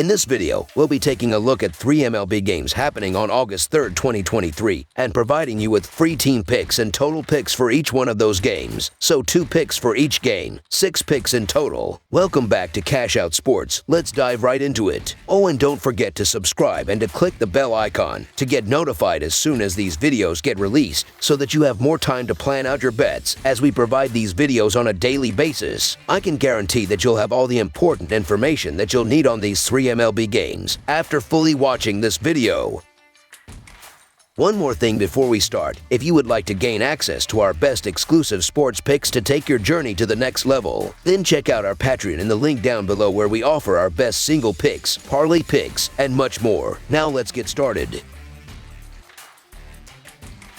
In this video, we'll be taking a look at 3 MLB games happening on August 3rd, 2023, and providing you with free team picks and total picks for each one of those games. So 2 picks for each game, 6 picks in total. Welcome back to Cash Out Sports. Let's dive right into it. Oh, and don't forget to subscribe and to click the bell icon to get notified as soon as these videos get released, so that you have more time to plan out your bets as we provide these videos on a daily basis. I can guarantee that you'll have all the important information that you'll need on these 3 MLB games after fully watching this video. One more thing before we start. If you would like to gain access to our best exclusive sports picks to take your journey to the next level, then check out our Patreon in the link down below, where we offer our best single picks, parlay picks, and much more. Now let's get started.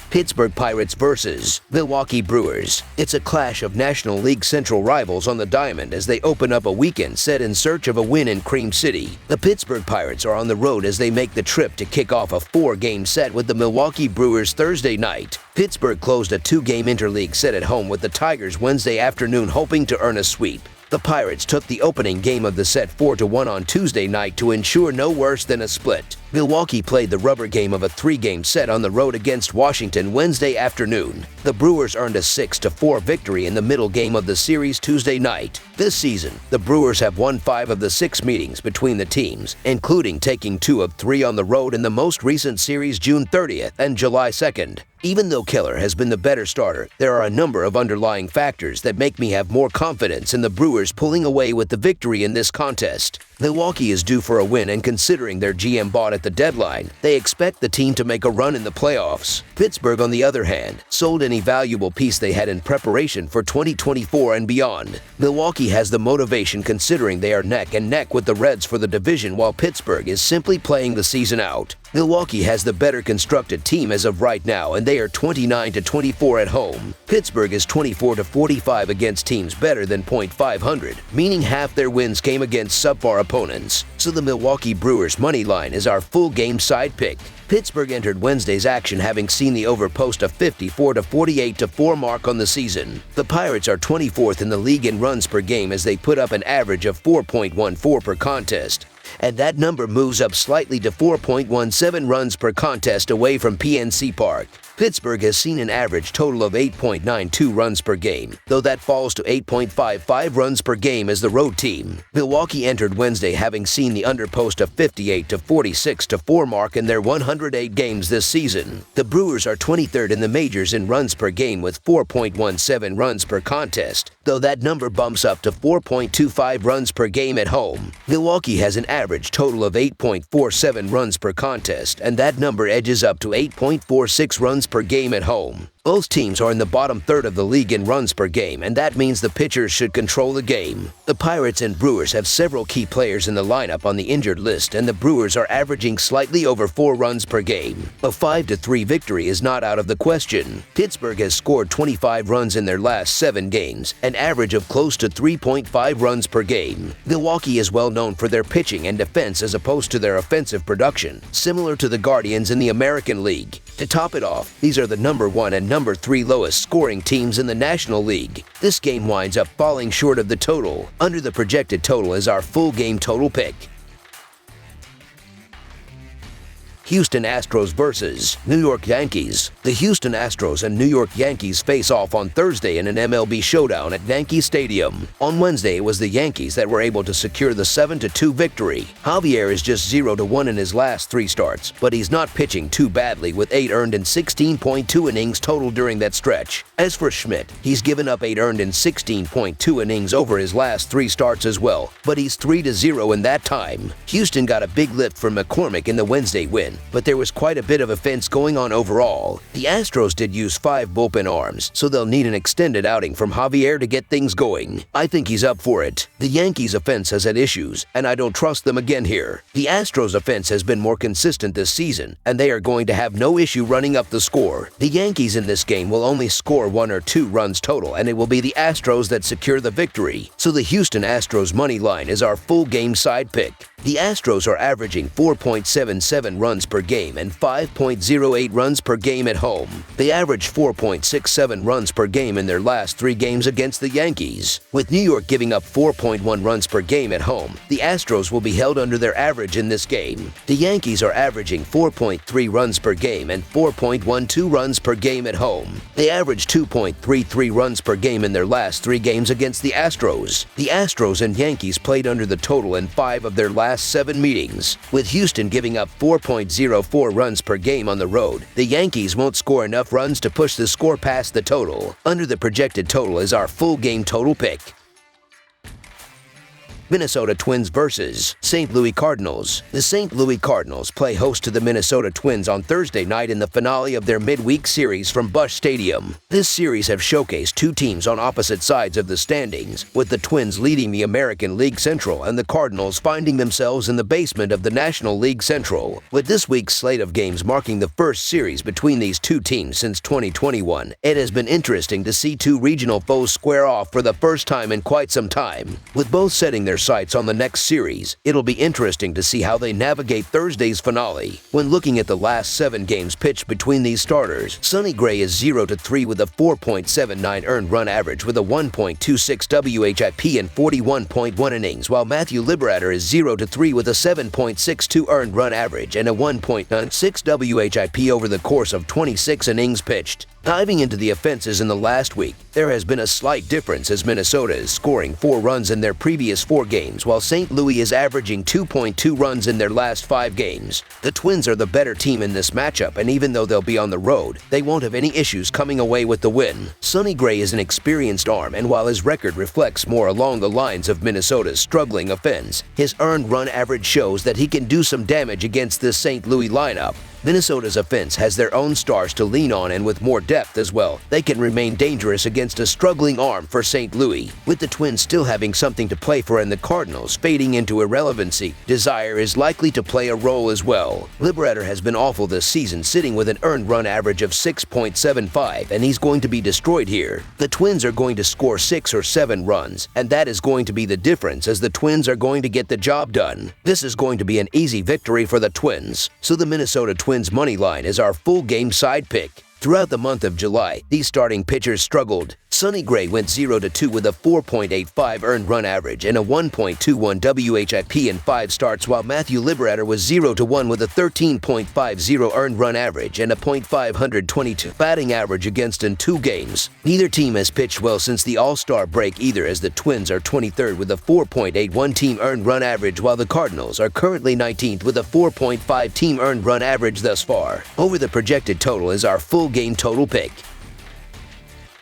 Pittsburgh Pirates versus Milwaukee Brewers. It's a clash of National League Central rivals on the diamond as they open up a weekend set in search of a win in Cream City. The Pittsburgh Pirates are on the road as they make the trip to kick off a 4-game set with the Milwaukee Brewers Thursday night. Pittsburgh closed a 2-game interleague set at home with the Tigers Wednesday afternoon, hoping to earn a sweep. The Pirates took the opening game of the set 4-1 on Tuesday night to ensure no worse than a split. Milwaukee played the rubber game of a 3-game set on the road against Washington Wednesday afternoon. The Brewers earned a 6-4 victory in the middle game of the series Tuesday night. This season, the Brewers have won 5 of the 6 meetings between the teams, including taking 2 of 3 on the road in the most recent series June 30th and July 2nd. Even though Keller has been the better starter, there are a number of underlying factors that make me have more confidence in the Brewers pulling away with the victory in this contest. Milwaukee is due for a win, and considering their GM bought at the deadline, they expect the team to make a run in the playoffs. Pittsburgh, on the other hand, sold any valuable piece they had in preparation for 2024 and beyond. Milwaukee has the motivation, considering they are neck and neck with the Reds for the division, while Pittsburgh is simply playing the season out. Milwaukee has the better constructed team as of right now, and they are 29-24 at home. Pittsburgh is 24-45 against teams better than .500, meaning half their wins came against subpar opponents. So the Milwaukee Brewers money line is our full game side pick. Pittsburgh entered Wednesday's action having seen the over post a 54-48-4 mark on the season. The Pirates are 24th in the league in runs per game as they put up an average of 4.14 per contest, and that number moves up slightly to 4.17 runs per contest away from PNC Park. Pittsburgh has seen an average total of 8.92 runs per game, though that falls to 8.55 runs per game as the road team. Milwaukee entered Wednesday having seen the underpost a 58-46-4 mark in their 108 games this season. The Brewers are 23rd in the majors in runs per game with 4.17 runs per contest, though that number bumps up to 4.25 runs per game at home. Milwaukee has an average total of 8.47 runs per contest, and that number edges up to 8.46 runs per game at home. Both teams are in the bottom third of the league in runs per game, and that means the pitchers should control the game. The Pirates and Brewers have several key players in the lineup on the injured list, and the Brewers are averaging slightly over 4 runs per game. A 5-3 victory is not out of the question. Pittsburgh has scored 25 runs in their last 7 games, an average of close to 3.5 runs per game. Milwaukee is well known for their pitching and defense as opposed to their offensive production, similar to the Guardians in the American League. To top it off, these are the number 1 and number 3 lowest scoring teams in the National League. This game winds up falling short of the total. Under the projected total is our full game total pick. Houston Astros versus New York Yankees. The Houston Astros and New York Yankees face off on Thursday in an MLB showdown at Yankee Stadium. On Wednesday, it was the Yankees that were able to secure the 7-2 victory. Javier is just 0-1 in his last 3 starts, but he's not pitching too badly, with 8 earned in 16.2 innings total during that stretch. As for Schmidt, he's given up 8 earned in 16.2 innings over his last 3 starts as well, but he's 3-0 in that time. Houston got a big lift from McCormick in the Wednesday win, but there was quite a bit of offense going on overall. The Astros did use 5 bullpen arms, so they'll need an extended outing from Javier to get things going. I think he's up for it. The Yankees' offense has had issues, and I don't trust them again here. The Astros' offense has been more consistent this season, and they are going to have no issue running up the score. The Yankees in this game will only score 1 or 2 runs total, and it will be the Astros that secure the victory. So the Houston Astros money line is our full game side pick. The Astros are averaging 4.77 runs per game and 5.08 runs per game at home. They averaged 4.67 runs per game in their last 3 games against the Yankees. With New York giving up 4.1 runs per game at home, the Astros will be held under their average in this game. The Yankees are averaging 4.3 runs per game and 4.12 runs per game at home. They averaged 2.33 runs per game in their last 3 games against the Astros. The Astros and Yankees played under the total in 5 of their last 7 meetings. With Houston giving up 4.04 runs per game on the road, the Yankees won't score enough runs to push the score past the total. Under the projected total is our full game total pick. Minnesota Twins vs. St. Louis Cardinals. The St. Louis Cardinals play host to the Minnesota Twins on Thursday night in the finale of their midweek series from Busch Stadium. This series have showcased 2 teams on opposite sides of the standings, with the Twins leading the American League Central and the Cardinals finding themselves in the basement of the National League Central. With this week's slate of games marking the first series between these 2 teams since 2021, it has been interesting to see 2 regional foes square off for the first time in quite some time. With both setting their sights on the next series, it'll be interesting to see how they navigate Thursday's finale. When looking at the last 7 games pitched between these starters, Sonny Gray is 0-3 with a 4.79 earned run average with a 1.26 WHIP in 41.1 innings, while Matthew Liberator is 0-3 with a 7.62 earned run average and a 1.96 WHIP over the course of 26 innings pitched. Diving into the offenses in the last week, there has been a slight difference as Minnesota is scoring 4 runs in their previous 4 games, while St. Louis is averaging 2.2 runs in their last 5 games. The Twins are the better team in this matchup, and even though they'll be on the road, they won't have any issues coming away with the win. Sonny Gray is an experienced arm, and while his record reflects more along the lines of Minnesota's struggling offense, his earned run average shows that he can do some damage against this St. Louis lineup. Minnesota's offense has their own stars to lean on, and with more depth as well, they can remain dangerous against a struggling arm for St. Louis. With the Twins still having something to play for and the Cardinals fading into irrelevancy, desire is likely to play a role as well. Liberator has been awful this season, sitting with an earned run average of 6.75, and he's going to be destroyed here. The Twins are going to score 6 or 7 runs, and that is going to be the difference as the Twins are going to get the job done. This is going to be an easy victory for the Twins, so the Minnesota Twins money line is our full game side pick. Throughout the month of July, these starting pitchers struggled. Sonny Gray went 0-2 with a 4.85 earned run average and a 1.21 WHIP in 5 starts, while Matthew Liberator was 0-1 with a 13.50 earned run average and a .522 batting average against in 2 games. Neither team has pitched well since the All-Star break either, as the Twins are 23rd with a 4.81 team earned run average, while the Cardinals are currently 19th with a 4.5 team earned run average thus far. Over the projected total is our full game total pick.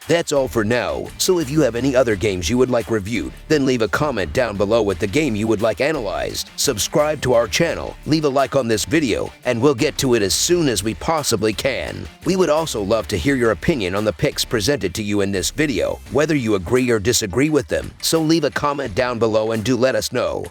That's all for now, so if you have any other games you would like reviewed, then leave a comment down below with the game you would like analyzed. Subscribe to our channel, leave a like on this video, and we'll get to it as soon as we possibly can. We would also love to hear your opinion on the picks presented to you in this video, whether you agree or disagree with them, so leave a comment down below and do let us know.